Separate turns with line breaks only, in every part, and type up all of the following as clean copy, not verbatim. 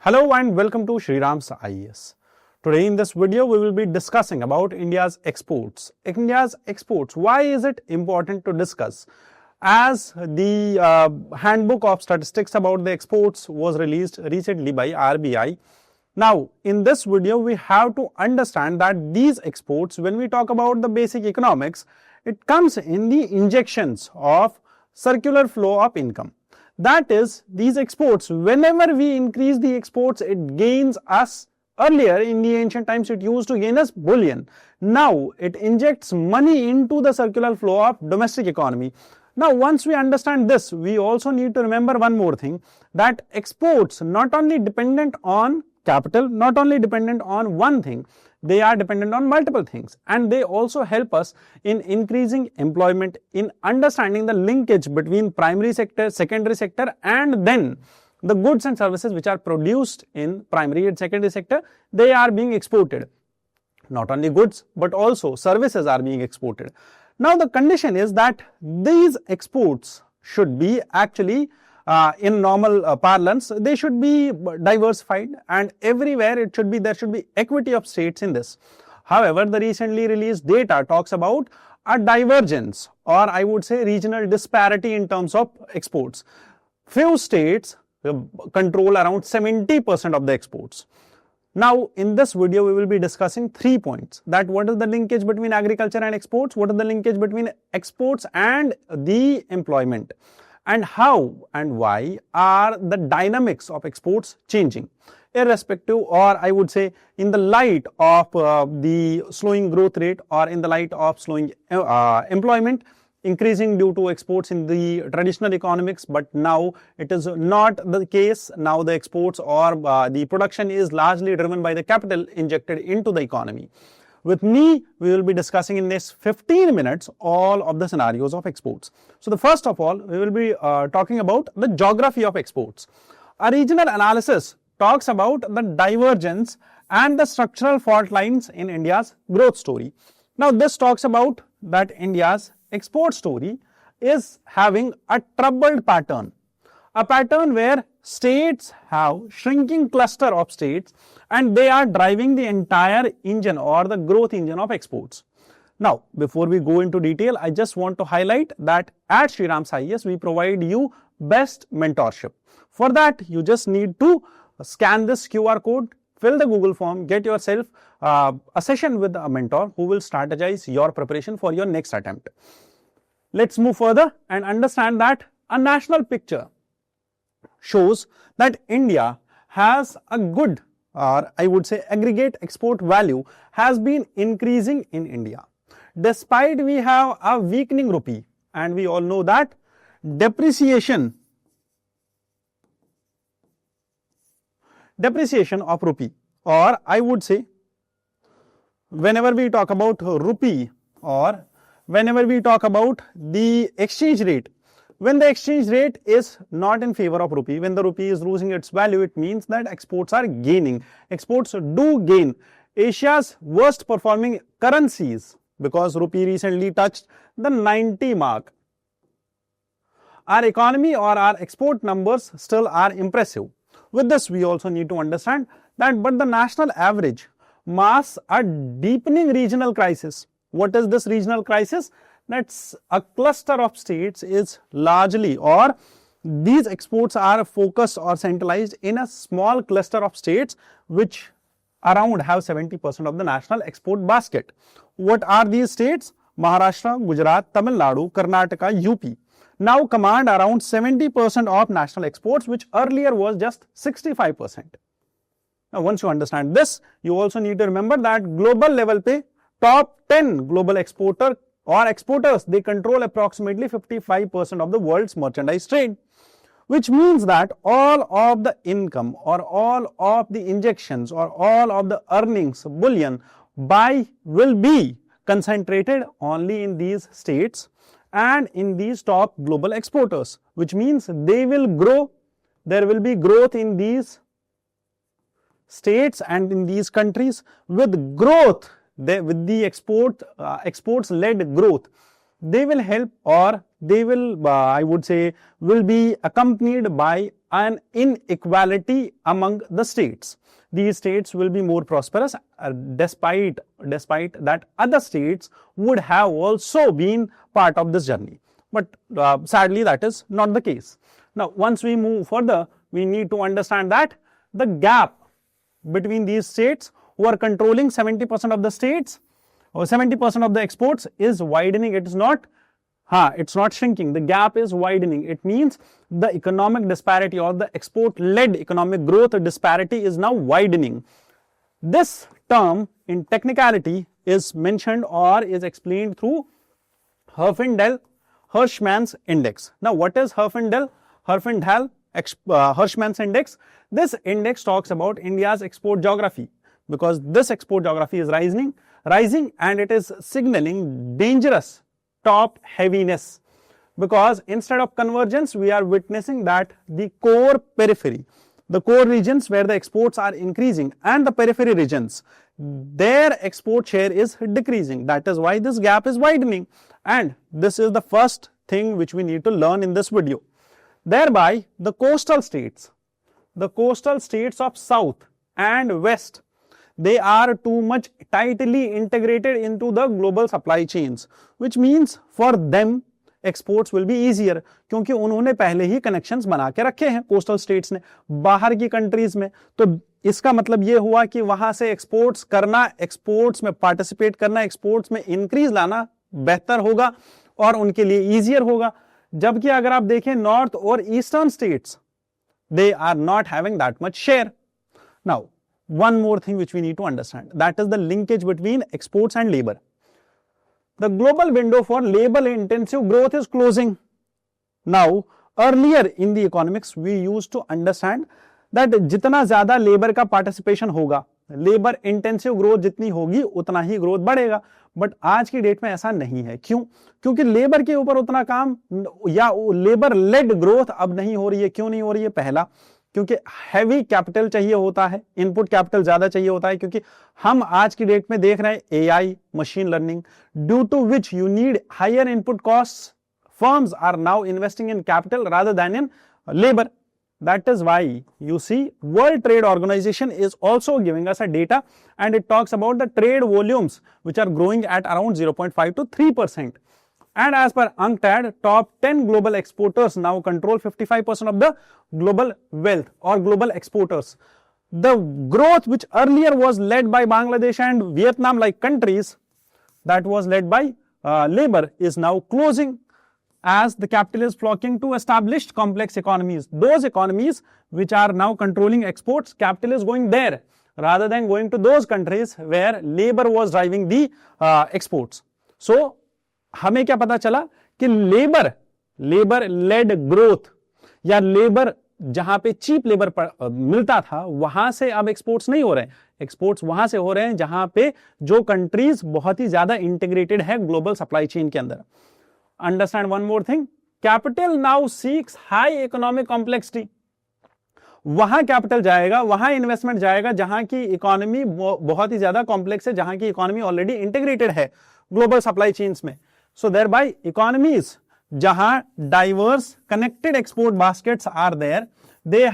Hello and welcome to Shriram's IES. Today in this video we will be discussing about India's exports. India's exports, why is it important to discuss? As the handbook of statistics about the exports was released recently by RBI. Now in this video we have to understand that these exports, when we talk about the basic economics, it comes in the injections of circular flow of income. That is, these exports, whenever we increase the exports, it gains us. Earlier in the ancient times, it used to gain us bullion. Now it injects money into the circular flow of domestic economy. Now once we understand this, we also need to remember one more thing, that exports not only dependent on capital, not only dependent on one thing, they are dependent on multiple things, and they also help us in increasing employment, in understanding the linkage between primary sector, secondary sector, and then the goods and services which are produced in primary and secondary sector, they are being exported. Not only goods but also services are being exported. Now the condition is that these exports should be actually in normal parlance, they should be diversified, and everywhere there should be equity of states in this. However, the recently released data talks about a divergence, or I would say regional disparity in terms of exports. Few states control around 70% of the exports. Now in this video we will be discussing 3 points, that what is the linkage between agriculture and exports, what is the linkage between exports and the employment, and how and why are the dynamics of exports changing, irrespective, or I would say in the light of the slowing growth rate, or in the light of slowing employment increasing due to exports in the traditional economics, but now it is not the case. Now the exports or the production is largely driven by the capital injected into the economy. With me, we will be discussing in this 15 minutes all of the scenarios of exports. So the first of all, we will be talking about the geography of exports. A regional analysis talks about the divergence and the structural fault lines in India's growth story. Now this talks about that India's export story is having a troubled pattern. A pattern where states have shrinking cluster of states and they are driving the entire engine or the growth engine of exports. Now, before we go into detail, I just want to highlight that at Shriram's IES, we provide you best mentorship. For that, you just need to scan this QR code, fill the Google form, get yourself a session with a mentor who will strategize your preparation for your next attempt. Let's move further and understand that a national picture shows that India has a good, or I would say aggregate export value has been increasing in India. Despite we have a weakening rupee, and we all know that depreciation of rupee, or I would say whenever we talk about rupee or whenever we talk about the exchange rate, when the exchange rate is not in favor of rupee, when the rupee is losing its value, it means that exports are gaining. Exports do gain. Asia's worst performing currencies, because rupee recently touched the 90 mark. Our economy or our export numbers still are impressive. With this, we also need to understand that but the national average masks a deepening regional crisis. What is this regional crisis? That's a cluster of states is largely, or these exports are focused or centralized in a small cluster of states which around have 70% of the national export basket. What are these states? Maharashtra, Gujarat, Tamil Nadu, Karnataka, UP now command around 70% of national exports, which earlier was just 65%. Now once you understand this, you also need to remember that global level pe top 10 global exporters, they control approximately 55% of the world's merchandise trade, which means that all of the income or all of the injections or all of the earnings, bullion, will be concentrated only in these states and in these top global exporters, which means they will grow. There will be growth in these states and in these countries. With growth, with the exports led growth, they will help, or they will I would say will be accompanied by an inequality among the states. These states will be more prosperous despite that other states would have also been part of this journey. But sadly, that is not the case. Now, once we move further, we need to understand that the gap between these states who are controlling 70% of the states or 70% of the exports is widening. It is not it's not shrinking. The gap is widening. It means the economic disparity or the export-led economic growth disparity is now widening. This term in technicality is mentioned or is explained through Herfindahl-Hirschman's index. Now, what is Herfindahl-Hirschman's index? This index talks about India's export geography, because this export geography is rising and it is signaling dangerous top heaviness, because instead of convergence we are witnessing that the core periphery, the core regions where the exports are increasing and the periphery regions, their export share is decreasing. That is why this gap is widening, and this is the first thing which we need to learn in this video. Thereby the coastal states of south and west, they are too much tightly integrated into the global supply chains, which means for them exports will be easier, क्योंकि उन्होंने पहले ही connections बना के रखे हैं coastal states ने बाहर की कंट्रीज में. तो इसका मतलब ये हुआ कि वहां से एक्सपोर्ट्स करना, एक्सपोर्ट्स में पार्टिसिपेट करना, एक्सपोर्ट्स में इंक्रीज लाना बेहतर होगा और उनके लिए ईजियर होगा. जबकि अगर आप देखें नॉर्थ और eastern states, they are not having that much share. Now, one more thing which we need to understand, that is the linkage between exports and labor. The global window for labor intensive growth is closing. Now, earlier in the economics we used to understand that जितना ज्यादा labour का participation होगा, labour intensive growth जितनी होगी उतना ही growth बढ़ेगा. But आज की डेट में ऐसा नहीं है. क्यों? क्योंकि लेबर के ऊपर उतना काम या लेबर लेड ग्रोथ अब नहीं हो रही है. क्यों नहीं हो रही है? पहला, क्योंकि हैवी कैपिटल चाहिए होता है, इनपुट कैपिटल ज्यादा चाहिए होता है, क्योंकि हम आज की डेट में देख रहे हैं AI, machine learning, due to which you need higher input cost. Firms are now investing in capital rather than in labor. That is why you see World Trade Organization is also giving us a data, and it talks about the trade volumes which are growing at around 0.5 to 3%. And as per UNCTAD, top 10 global exporters now control 55% of the global wealth or global exporters. The growth which earlier was led by Bangladesh and Vietnam like countries, that was led by labor, is now closing as the capital is flocking to established complex economies. Those economies which are now controlling exports, capital is going there rather than going to those countries where labor was driving the exports. So, हमें क्या पता चला कि labour led growth या labour जहां पे cheap labour मिलता था वहां से अब एक्सपोर्ट्स नहीं हो रहे हैं. एक्सपोर्ट्स वहां से हो रहे हैं जहां पे जो कंट्रीज बहुत ही ज्यादा इंटीग्रेटेड है ग्लोबल सप्लाई चेन के अंदर. Understand one more thing, capital now seeks high economic complexity. वहां कैपिटल जाएगा, वहां इन्वेस्टमेंट जाएगा जहां की इकोनॉमी बहुत ही ज्यादा कॉम्प्लेक्स है, जहां की इकोनॉमी ऑलरेडी इंटीग्रेटेड है ग्लोबल सप्लाई चेन्स में. सो देयर बाय इकोनॉमीज जहां diverse connected export baskets are there, they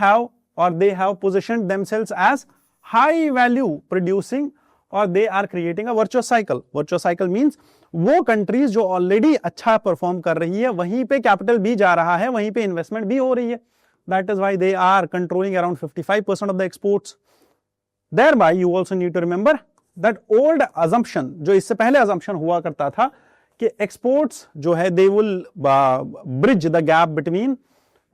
have positioned themselves as high value producing or they are creating a virtuous cycle. Virtuous cycle means वो countries जो already अच्छा perform कर रही है वहीं पे capital भी जा रहा है, वहीं पे इन्वेस्टमेंट भी हो रही है. That is why they are controlling around 55% of the exports. Thereby you also need to remember that old assumption, जो इससे पहले अजम्पशन हुआ करता था कि एक्सपोर्ट्स जो है they will bridge the gap between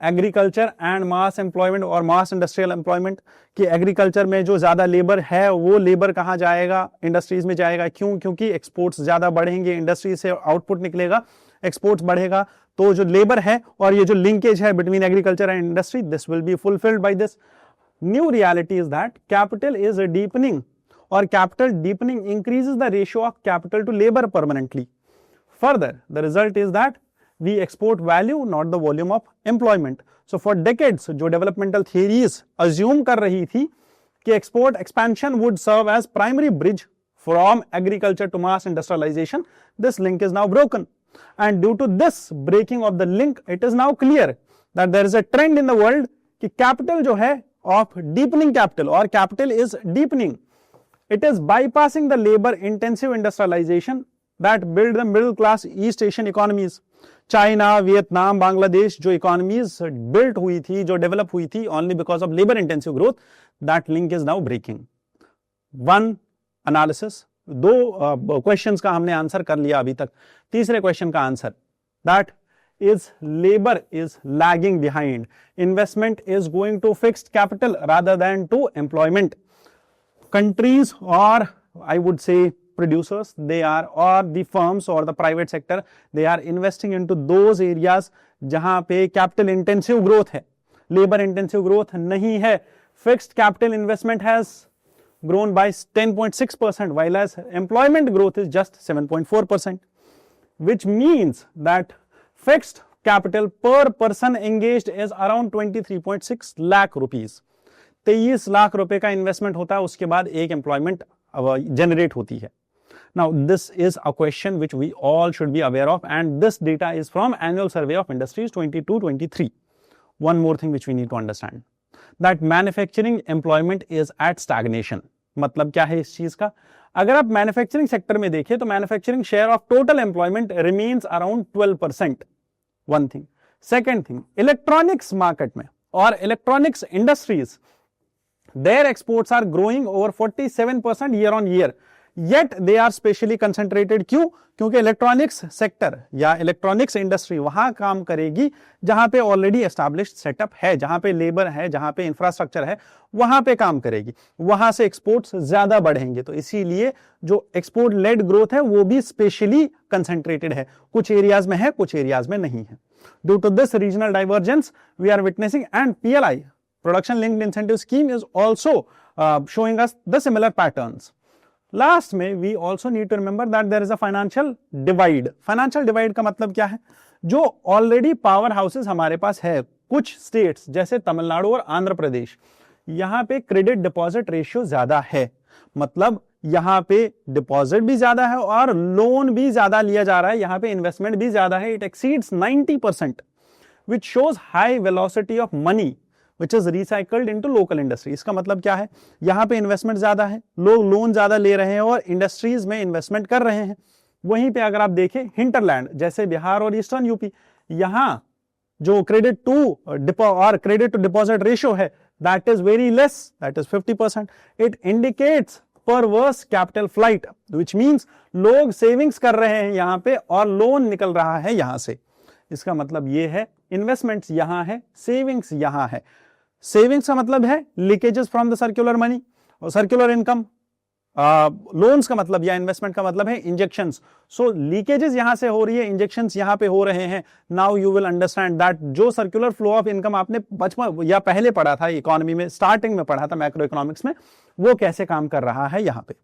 agriculture and mass employment और मास इंडस्ट्रियल एम्प्लॉयमेंट, कि एग्रीकल्चर में जो ज्यादा लेबर है वो लेबर कहां जाएगा? इंडस्ट्रीज में जाएगा. क्यों? क्योंकि एक्सपोर्ट्स ज्यादा बढ़ेंगे, इंडस्ट्री से आउटपुट निकलेगा, एक्सपोर्ट्स बढ़ेगा, तो जो लेबर है और ये जो लिंकेज है between agriculture and industry, this will be fulfilled by this. New reality is that capital is deepening, और capital deepening increases the ratio of capital to labour permanently. Further the result is that we export value, not the volume of employment. So for decades जो developmental theories assume कर रही थी कि export expansion would serve as primary bridge from agriculture to mass industrialization, this link is now broken. And due to this breaking of the link, it is now clear that there is a trend in the world कि capital जो है of deepening capital और capital is deepening, it is bypassing the labour intensive industrialisation that build the middle class east Asian economies. China, Vietnam, Bangladesh जो economies built हुई थी, जो develop हुई थी only because of labour intensive growth, that link is now breaking. One analysis, दो questions का हमने answer कर लिया अभी तक। तीसरे क्वेश्चन का answer, that is labor is lagging behind, investment is going to fixed capital rather than to employment. Countries, or I would say producers, they are, or the firms or the private sector, they are investing into those areas जहां पे capital intensive growth है, labor intensive growth नहीं है। Fixed capital investment has grown by 10.6%, while as employment growth is just 7.4%, which means that fixed capital per person engaged is around 23.6 lakh rupees. 23 lakh रुपए का investment होता है, उसके बाद एक एम्प्लॉयमेंट जनरेट होती है। Now this is a question which we all should be aware of, and this data is from Annual Survey of Industries 22-23. One more thing which we need to understand, that manufacturing employment is at stagnation. मतलब क्या है इस चीज का? अगर आप manufacturing sector में देखें तो manufacturing share of total employment remains around 12%। One thing. Second thing, electronics market में और electronics industries, their exports are growing over 47% year on year, yet they are specially concentrated। क्यों? क्योंकि इलेक्ट्रॉनिक्स सेक्टर या electronics industry वहां काम करेगी जहां पे ऑलरेडी एस्टैब्लिश्ड सेटअप है, जहां पे लेबर है, जहां पे इंफ्रास्ट्रक्चर है, वहां पे काम करेगी, वहां से एक्सपोर्ट्स ज्यादा बढ़ेंगे। तो इसीलिए जो एक्सपोर्ट लेड ग्रोथ है वो भी स्पेशली कंसेंट्रेटेड है, कुछ एरियाज में है, कुछ एरियाज में नहीं है। Due to this regional divergence we are witnessing, and PLI, Production Linked Incentive Scheme, is also showing us the similar patterns. Last में we also need to remember that there is a financial divide. Financial divide का मतलब क्या है? जो already power houses हमारे पास है, कुछ states जैसे तमिलनाडु और आंध्र प्रदेश, यहां पे क्रेडिट डिपॉजिट रेशियो ज्यादा है, मतलब यहां पे डिपॉजिट भी ज्यादा है और लोन भी ज्यादा लिया जा रहा है, यहां पे इन्वेस्टमेंट भी ज्यादा है, it exceeds 90%, which shows high velocity of money which is recycled into local industry। इसका मतलब क्या है? यहां पे इन्वेस्टमेंट ज्यादा है, लोग लोन ज्यादा ले रहे हैं और इंडस्ट्रीज में इन्वेस्टमेंट कर रहे हैं। वहीं पे अगर आप देखें हिंटरलैंड जैसे बिहार और ईस्टर्न यूपी, यहां जो क्रेडिट टू डिपॉजिट रेशियो है that is very less, that is 50%। It indicates परवर्स capital flight, which means लोग सेविंग्स कर रहे हैं यहां पे और लोन निकल रहा है यहां से। इसका मतलब यह है इन्वेस्टमेंट्स यहां है, सेविंग्स यहां है। सेविंग्स का मतलब है leakages from the circular money और सर्कुलर इनकम। लोन्स का मतलब या इन्वेस्टमेंट का मतलब है इंजेक्शंस। सो लीकेजेस यहां से हो रही है, इंजेक्शंस यहां पे हो रहे हैं। Now you will understand that जो सर्कुलर फ्लो ऑफ इनकम आपने बचपन या पहले पढ़ा था इकोनॉमी में, स्टार्टिंग में पढ़ा था मैक्रो इकोनॉमिक्स में, वो कैसे काम कर रहा है यहां पे।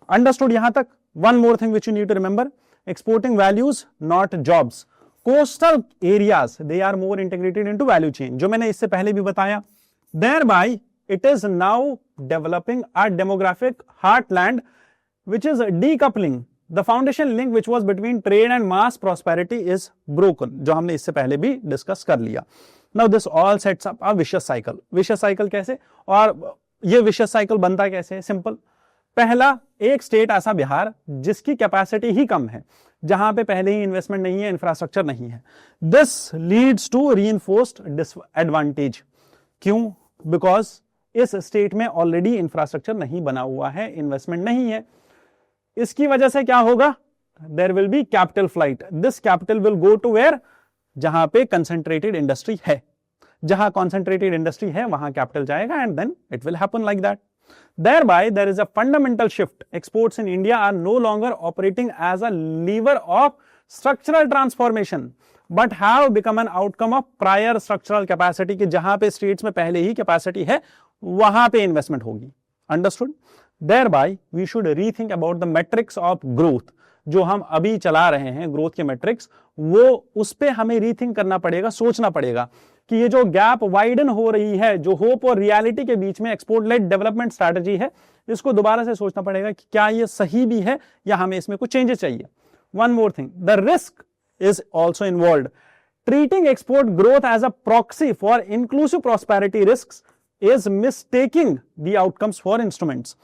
अंडरस्टूड यहां तक? One more thing which you need to remember, exporting values not jobs. Coastal areas they are more integrated into value chain, जो मैंने इससे पहले भी बताया। Thereby it is now developing a demographic heartland which is decoupling the foundation link which was between trade and mass prosperity is broken, जो हमने इससे पहले भी डिस्कस कर लिया। Now this all sets up a vicious cycle। vicious cycle कैसे, और ये vicious cycle बनता कैसे? सिंपल, पहला एक स्टेट ऐसा बिहार जिसकी कैपेसिटी ही कम है, जहां पे पहले ही इन्वेस्टमेंट नहीं है, इंफ्रास्ट्रक्चर नहीं है। This leads to reinforced disadvantage. क्यों? बिकॉज इस स्टेट में ऑलरेडी इंफ्रास्ट्रक्चर नहीं बना हुआ है, इन्वेस्टमेंट नहीं है। इसकी वजह से क्या होगा? There will be capital flight. This capital will go to where? जहां पे कंसंट्रेटेड इंडस्ट्री है, जहां कॉन्सेंट्रेटेड इंडस्ट्री है वहां कैपिटल जाएगा, and then it will happen like that. Thereby there is a fundamental shift. Exports in India are no longer operating as a lever of structural transformation, but have become an outcome of prior structural capacity, कि जहां पे states में पहले ही capacity है वहां पे investment होगी। Understood? Thereby we should rethink about the metrics of growth। जो हम अभी चला रहे हैं ग्रोथ के मेट्रिक्स, वो उस पे हमें रीथिंक करना पड़ेगा, सोचना पड़ेगा कि ये जो गैप वाइडन हो रही है, जो होप और रियलिटी के बीच में एक्सपोर्ट लेड डेवलपमेंट स्ट्रैटेजी है, इसको दोबारा से सोचना पड़ेगा कि क्या ये सही भी है या हमें इसमें कुछ चेंजेस चाहिए। One more thing, the risk is also involve. treating export growth as a proxy for inclusive prosperity risks is mistaking the outcomes for instruments.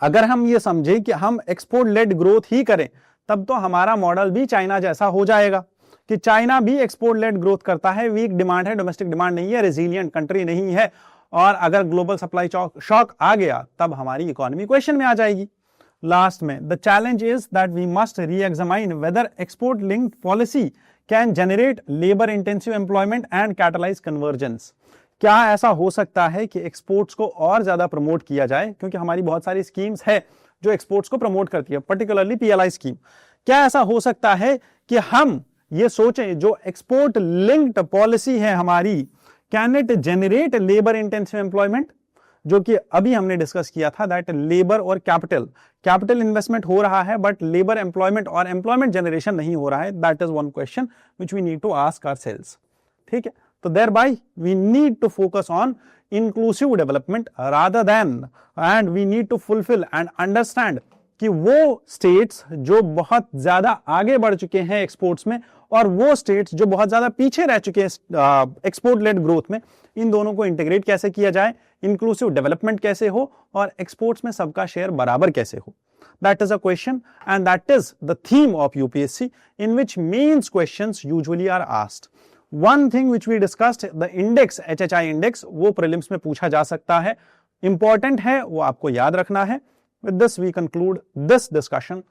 अगर हम ये समझे कि हम एक्सपोर्ट लेड ग्रोथ ही करें तब तो हमारा मॉडल भी चाइना जैसा हो जाएगा कि चाइना भी एक्सपोर्ट लेड ग्रोथ करता है, वीक डिमांड है, डोमेस्टिक डिमांड नहीं है, रेजिलियंट कंट्री नहीं है, और अगर ग्लोबल सप्लाई शॉक आ गया तब हमारी इकोनॉमी क्वेश्चन में आ जाएगी. लास्ट में the challenge is that we must reexamine whether export linked policy can generate labour intensive employment and catalyse convergence. क्या ऐसा हो सकता है कि एक्सपोर्ट्स को और ज्यादा प्रमोट किया जाए, क्योंकि हमारी बहुत सारी स्कीम्स है जो एक्सपोर्ट्स को प्रमोट करती है, पर्टिकुलरली पीएलआई स्कीम. क्या ऐसा हो सकता है कि हम ये सोचें जो एक्सपोर्ट लिंक्ड पॉलिसी है हमारी, can it generate labour intensive employment, जो कि अभी हमने डिस्कस किया था दैट लेबर और कैपिटल इन्वेस्टमेंट हो रहा है बट लेबर एम्प्लॉयमेंट और एम्प्लॉयमेंट जनरेशन नहीं हो रहा है. That is one question which we need to ask ourselves. ठीक है, तो thereby we need to focus on inclusive development rather than, and we need to fulfill and understand कि वो स्टेट्स जो बहुत ज्यादा आगे बढ़ चुके हैं एक्सपोर्ट्स में और वो स्टेट्स जो बहुत ज्यादा पीछे रह चुके हैं एक्सपोर्ट लेड ग्रोथ में, इन दोनों को इंटीग्रेट कैसे किया जाए, इंक्लूसिव डेवलपमेंट कैसे हो और एक्सपोर्ट्स में सबका शेयर बराबर कैसे हो. That is a question and that is the theme of UPSC in which mains questions usually are asked. One thing which we discussed, the index, HHI index, वो prelims में पूछा जा सकता है, important है, वो आपको याद रखना है. With this we conclude this discussion.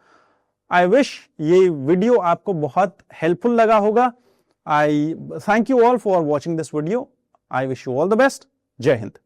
I wish ये वीडियो आपको बहुत helpful लगा होगा. I thank you all for watching this video. I wish you all the best. जय हिंद.